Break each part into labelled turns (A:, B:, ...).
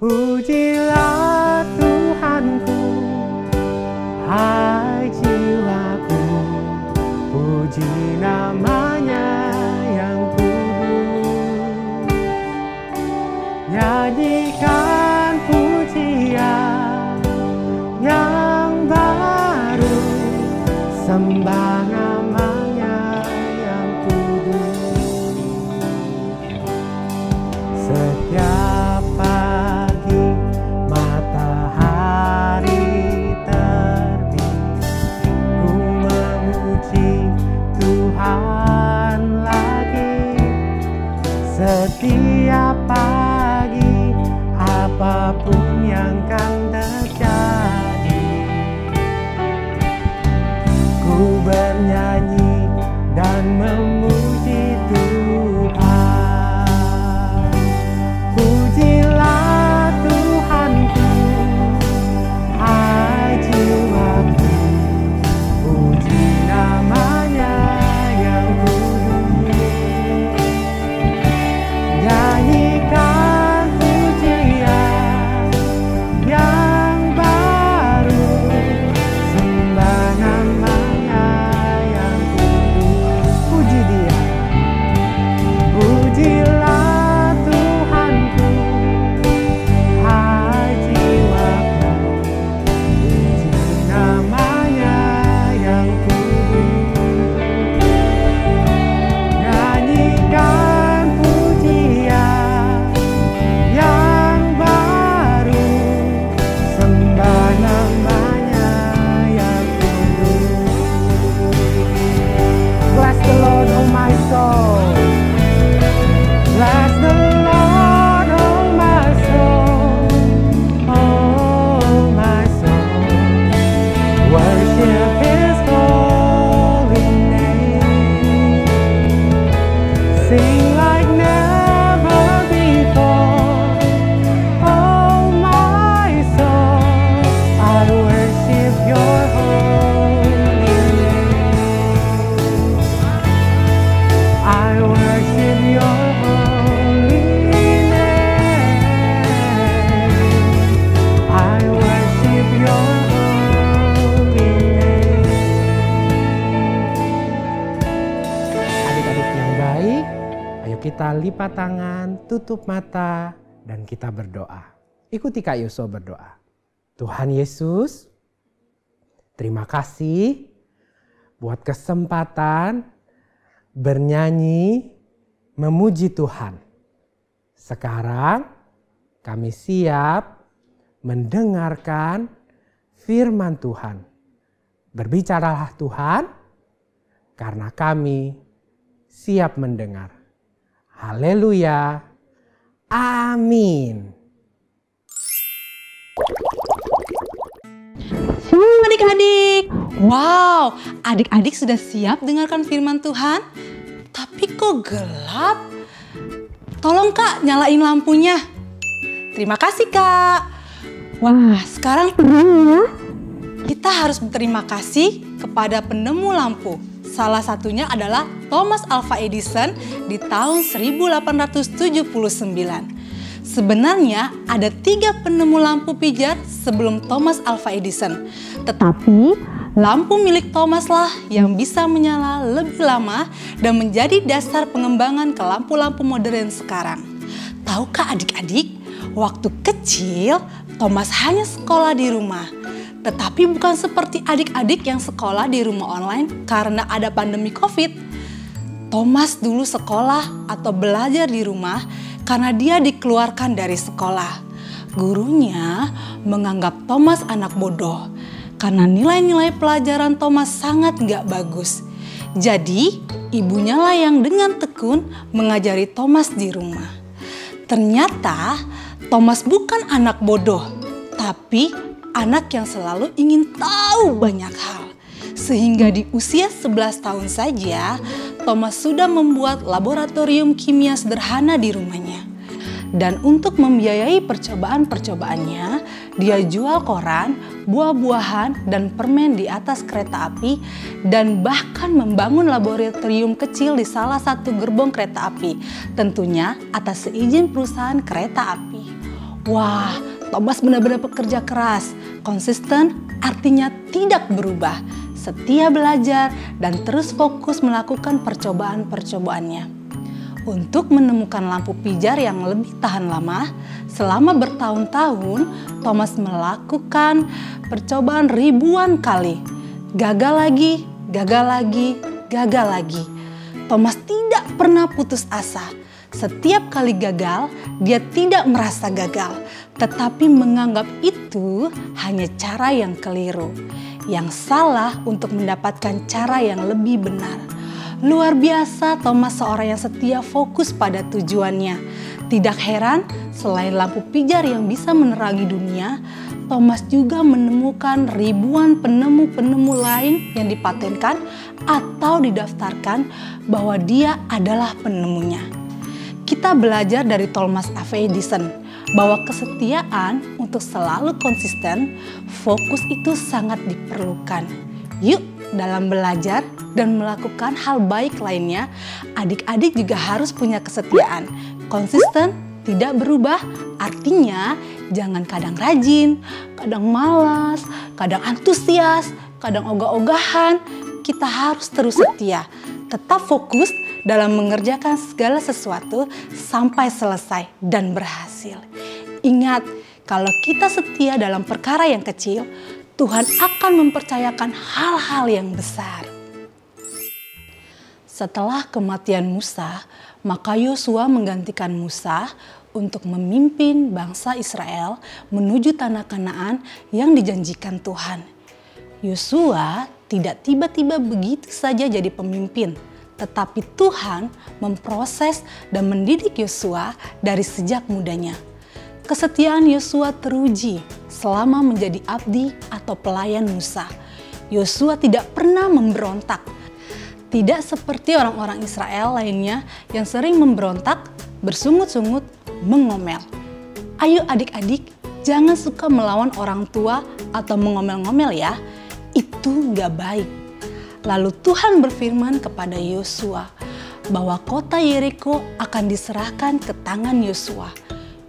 A: Pujilah Tuhanku, hai jiwaku, puji namanya yang kudus. Nyanyikan pujian yang baru, sembah namanya yang kudus. Setiap pagi matahari terbit, ku memuji Tuhan lagi. Setiap pagi apapun yang kan terjadi, ku bernyanyi dan memuji Tuhan. Pujilah Tuhanku, hai jiwaku, puji namanya yang kudus. Nyanyikan pujian yang baru, sembah namanya yang kudus. Puji Dia. Pujilah Tuhanku, hai jiwaku, puji namanya yang kudus. Nyanyikan pujian yang baru, sembah namanya yang kudus. Bless the Lord, oh my soul. Bless the Lord, oh my soul, oh my soul. Worship His holy name. Sing like never before, oh my soul. I worship Your holy name. I worship Your holy name. I worship Your holy name. Adik-adik yang baik, ayo kita lipat tangan, tutup mata, dan kita berdoa. Ikuti Kak Yusuf berdoa. Tuhan Yesus, terima kasih buat kesempatan bernyanyi, memuji Tuhan. Sekarang kami siap mendengarkan firman Tuhan. Berbicaralah Tuhan, karena kami siap mendengar. Haleluya. Amin.
B: Shalom adik-adik. Wow, adik-adik sudah siap dengarkan firman Tuhan? Tapi kok gelap? Tolong Kak, nyalain lampunya. Terima kasih Kak. Wah, sekarang kita harus berterima kasih kepada penemu lampu. Salah satunya adalah Thomas Alva Edison di tahun 1879. Sebenarnya ada 3 penemu lampu pijar sebelum Thomas Alva Edison. Tetapi lampu milik Thomas lah yang bisa menyala lebih lama dan menjadi dasar pengembangan ke lampu-lampu modern sekarang. Tahukah adik-adik, waktu kecil Thomas hanya sekolah di rumah. Tetapi bukan seperti adik-adik yang sekolah di rumah online karena ada pandemi COVID. Thomas dulu sekolah atau belajar di rumah karena dia dikeluarkan dari sekolah. Gurunya menganggap Thomas anak bodoh karena nilai-nilai pelajaran Thomas sangat gak bagus. Jadi ibunya lah yang dengan tekun mengajari Thomas di rumah. Ternyata Thomas bukan anak bodoh, tapi anak yang selalu ingin tahu banyak hal. Sehingga di usia 11 tahun saja, Thomas sudah membuat laboratorium kimia sederhana di rumahnya. Dan untuk membiayai percobaan-percobaannya, dia jual koran, buah-buahan, dan permen di atas kereta api, dan bahkan membangun laboratorium kecil di salah satu gerbong kereta api, tentunya atas seizin perusahaan kereta api. Wah, Thomas benar-benar bekerja keras. Konsisten artinya tidak berubah, setia belajar dan terus fokus melakukan percobaan-percobaannya. Untuk menemukan lampu pijar yang lebih tahan lama, selama bertahun-tahun Thomas melakukan percobaan ribuan kali. Gagal lagi, gagal lagi, gagal lagi. Thomas tidak pernah putus asa. Setiap kali gagal, dia tidak merasa gagal, tetapi menganggap itu hanya cara yang keliru, yang salah untuk mendapatkan cara yang lebih benar. Luar biasa, Thomas seorang yang setia fokus pada tujuannya. Tidak heran, selain lampu pijar yang bisa menerangi dunia, Thomas juga menemukan ribuan penemu-penemu lain yang dipatenkan atau didaftarkan bahwa dia adalah penemunya. Kita belajar dari Thomas Alva Edison bahwa kesetiaan untuk selalu konsisten, fokus itu sangat diperlukan. Yuk, dalam belajar dan melakukan hal baik lainnya, adik-adik juga harus punya kesetiaan. Konsisten, tidak berubah, artinya jangan kadang rajin, kadang malas, kadang antusias, kadang ogah-ogahan. Kita harus terus setia, tetap fokus dalam mengerjakan segala sesuatu sampai selesai dan berhasil. Ingat, kalau kita setia dalam perkara yang kecil, Tuhan akan mempercayakan hal-hal yang besar. Setelah kematian Musa, maka Yosua menggantikan Musa untuk memimpin bangsa Israel menuju tanah Kanaan yang dijanjikan Tuhan. Yosua tidak tiba-tiba begitu saja jadi pemimpin, tetapi Tuhan memproses dan mendidik Yosua dari sejak mudanya. Kesetiaan Yosua teruji selama menjadi abdi atau pelayan Musa. Yosua tidak pernah memberontak. Tidak seperti orang-orang Israel lainnya yang sering memberontak, bersungut-sungut, mengomel. Ayo adik-adik, jangan suka melawan orang tua atau mengomel-ngomel ya. Itu gak baik. Lalu Tuhan berfirman kepada Yosua bahwa kota Yeriko akan diserahkan ke tangan Yosua.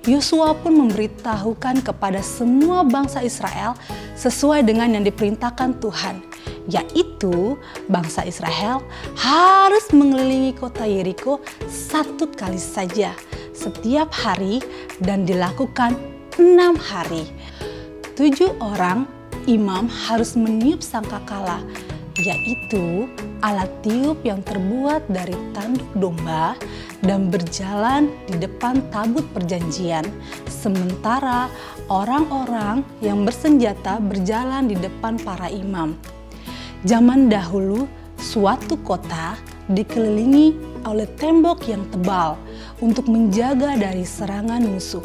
B: Yosua pun memberitahukan kepada semua bangsa Israel sesuai dengan yang diperintahkan Tuhan, yaitu bangsa Israel harus mengelilingi kota Yeriko 1 kali saja setiap hari dan dilakukan 6 hari. 7 orang imam harus meniup sangkakala, yaitu alat tiup yang terbuat dari tanduk domba dan berjalan di depan tabut perjanjian, sementara orang-orang yang bersenjata berjalan di depan para imam. Zaman dahulu, suatu kota dikelilingi oleh tembok yang tebal untuk menjaga dari serangan musuh.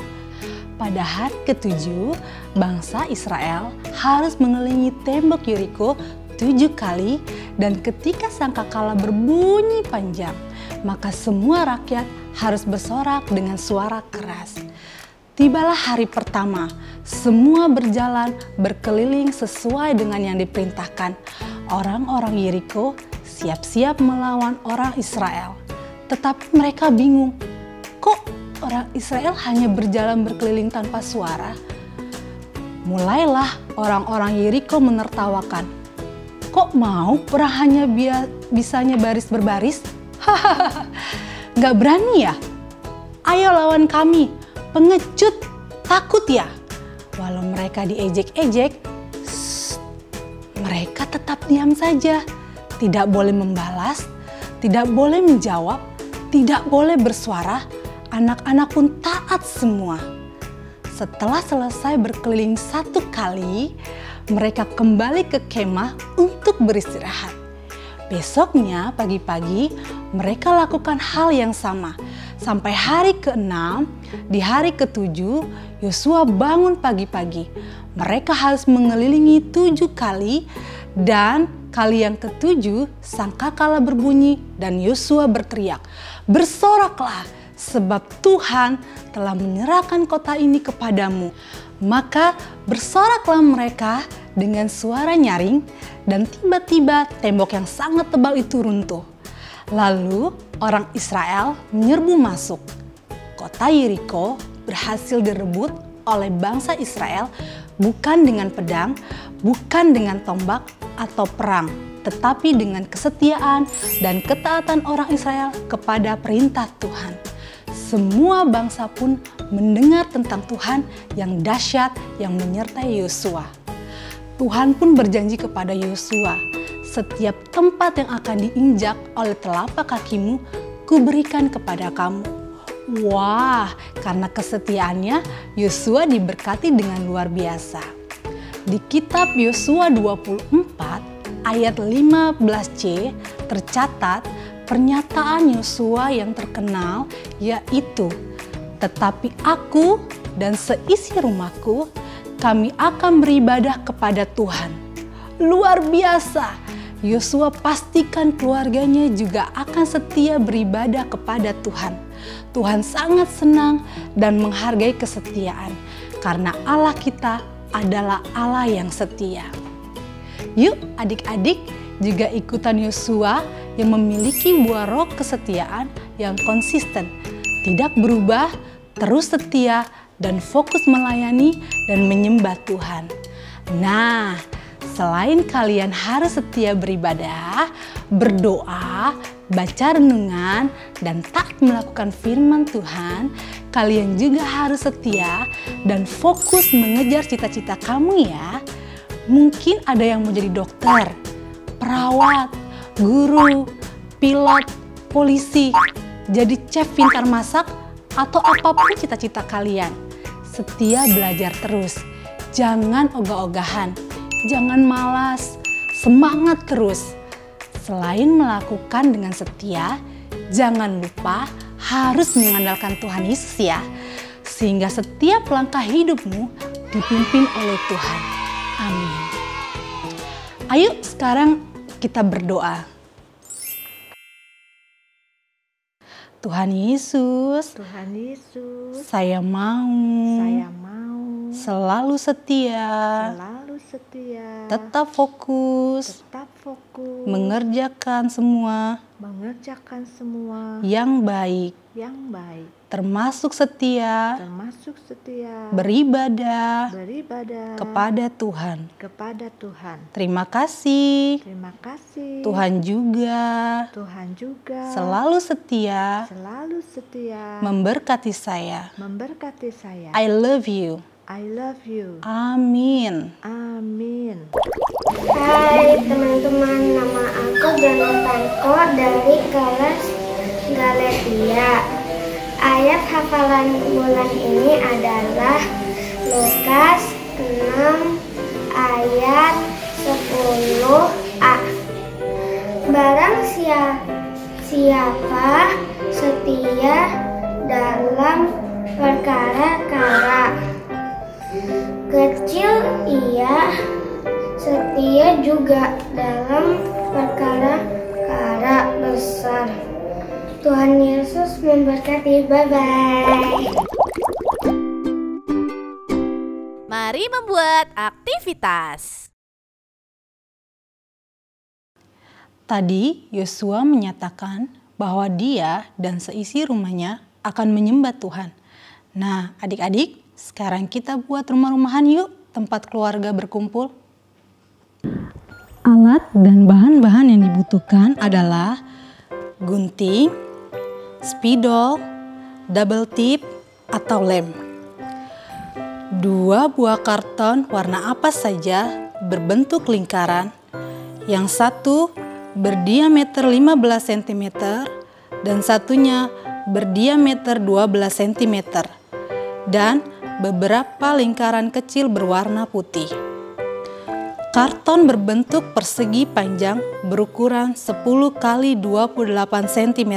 B: Pada hari ke-7, bangsa Israel harus mengelilingi tembok Yeriko 7 kali, dan ketika sangkakala berbunyi panjang, maka semua rakyat harus bersorak dengan suara keras. Tibalah hari pertama, semua berjalan berkeliling sesuai dengan yang diperintahkan. Orang-orang Yeriko siap-siap melawan orang Israel. Tetapi mereka bingung, kok orang Israel hanya berjalan berkeliling tanpa suara? Mulailah orang-orang Yeriko menertawakan. Kok mau perang hanya bisanya baris berbaris? Hahaha, gak berani ya? Ayo lawan kami, pengecut, takut ya? Walau mereka diejek-ejek, mereka tetap diam saja. Tidak boleh membalas, tidak boleh menjawab, tidak boleh bersuara. Anak-anak pun taat semua. Setelah selesai berkeliling 1 kali, mereka kembali ke kemah untuk beristirahat. Besoknya pagi-pagi mereka lakukan hal yang sama. Sampai hari ke-6, di hari ke-7 Yosua bangun pagi-pagi. Mereka harus mengelilingi 7 kali, dan kali yang ke-7 sangkakala berbunyi dan Yosua berteriak, "Bersoraklah, sebab Tuhan telah menyerahkan kota ini kepadamu." Maka bersoraklah mereka dengan suara nyaring, dan tiba-tiba tembok yang sangat tebal itu runtuh. Lalu orang Israel menyerbu masuk. Kota Yeriko berhasil direbut oleh bangsa Israel bukan dengan pedang, bukan dengan tombak atau perang, tetapi dengan kesetiaan dan ketaatan orang Israel kepada perintah Tuhan. Semua bangsa pun mendengar tentang Tuhan yang dahsyat yang menyertai Yosua. Tuhan pun berjanji kepada Yosua, setiap tempat yang akan diinjak oleh telapak kakimu, kuberikan kepada kamu. Wah, karena kesetiaannya, Yosua diberkati dengan luar biasa. Di kitab Yosua 24 ayat 15c tercatat pernyataan Yosua yang terkenal, yaitu, "Tetapi aku dan seisi rumahku, kami akan beribadah kepada Tuhan." Luar biasa, Yosua pastikan keluarganya juga akan setia beribadah kepada Tuhan. Tuhan sangat senang dan menghargai kesetiaan, karena Allah kita adalah Allah yang setia. Yuk adik-adik juga ikutan Yosua yang memiliki buah roh kesetiaan yang konsisten, tidak berubah, terus setia, dan fokus melayani dan menyembah Tuhan. Nah, selain kalian harus setia beribadah, berdoa, baca renungan, dan taat melakukan firman Tuhan, kalian juga harus setia dan fokus mengejar cita-cita kamu ya. Mungkin ada yang mau jadi dokter, perawat, guru, pilot, polisi, jadi chef pintar masak, atau apapun cita-cita kalian. Setia belajar terus, jangan ogah-ogahan, jangan malas, semangat terus. Selain melakukan dengan setia, jangan lupa harus mengandalkan Tuhan Yesus ya, sehingga setiap langkah hidupmu dipimpin oleh Tuhan. Amin. Ayo sekarang kita berdoa. Tuhan Yesus, saya mau selalu setia, tetap fokus, mengerjakan semua yang baik, termasuk setia, beribadah kepada Tuhan. Terima kasih. Tuhan juga selalu setia memberkati saya. I love you. Amin.
C: Hai teman-teman, nama aku Jonathanko dari kelas Galatia. Ayat hafalan bulan ini adalah Lukas 6 ayat 10a. Barang siapa setia dalam perkara-kara kecil, ia setia juga dalam perkara-kara besar. Tuhan Yesus memberkati. Bye-bye.
D: Mari membuat aktivitas.
B: Tadi Yosua menyatakan bahwa dia dan seisi rumahnya akan menyembah Tuhan. Nah, adik-adik, sekarang kita buat rumah-rumahan yuk, tempat keluarga berkumpul. Alat dan bahan-bahan yang dibutuhkan adalah gunting, spidol, double tip, atau lem. 2 buah karton warna apa saja berbentuk lingkaran. Yang satu berdiameter 15 cm dan satunya berdiameter 12 cm. Dan beberapa lingkaran kecil berwarna putih. Karton berbentuk persegi panjang berukuran 10 x 28 cm.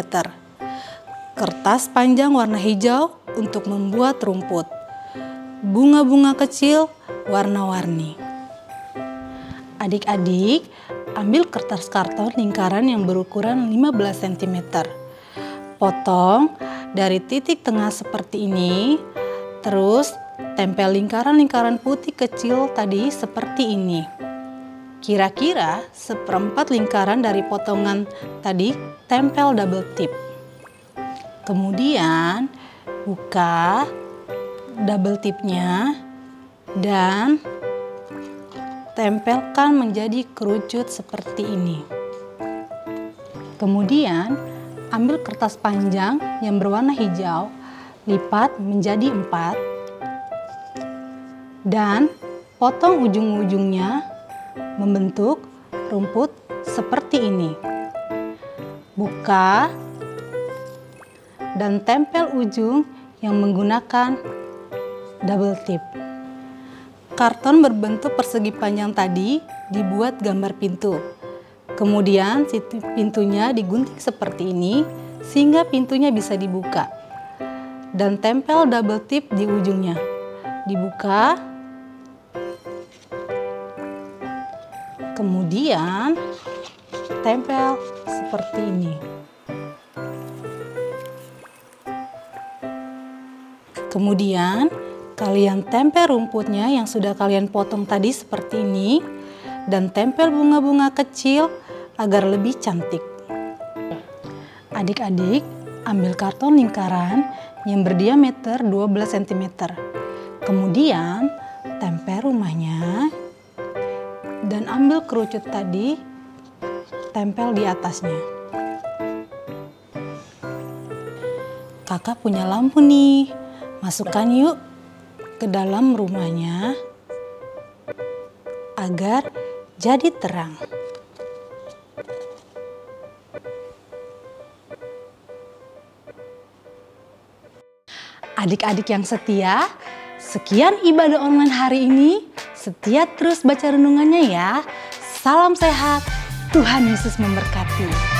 B: Kertas panjang warna hijau untuk membuat rumput. Bunga-bunga kecil warna-warni. Adik-adik, ambil kertas karton lingkaran yang berukuran 15 cm. Potong dari titik tengah seperti ini, terus tempel lingkaran-lingkaran putih kecil tadi seperti ini. Kira-kira 1/4 lingkaran dari potongan tadi tempel double tip. Kemudian buka double tipnya dan tempelkan menjadi kerucut seperti ini. Kemudian ambil kertas panjang yang berwarna hijau, lipat menjadi 4 dan potong ujung-ujungnya membentuk rumput seperti ini. Buka dan tempel ujung yang menggunakan double tip. Karton berbentuk persegi panjang tadi dibuat gambar pintu. Kemudian pintunya digunting seperti ini sehingga pintunya bisa dibuka. Dan tempel double tip di ujungnya. Dibuka. Kemudian tempel seperti ini. Kemudian kalian tempel rumputnya yang sudah kalian potong tadi seperti ini dan tempel bunga-bunga kecil agar lebih cantik. Adik-adik ambil karton lingkaran yang berdiameter 12 cm. Kemudian tempel rumahnya dan ambil kerucut tadi tempel di atasnya. Kakak punya lampu nih, masukkan yuk ke dalam rumahnya agar jadi terang. Adik-adik yang setia, sekian ibadah online hari ini. Setia terus baca renungannya ya. Salam sehat, Tuhan Yesus memberkati.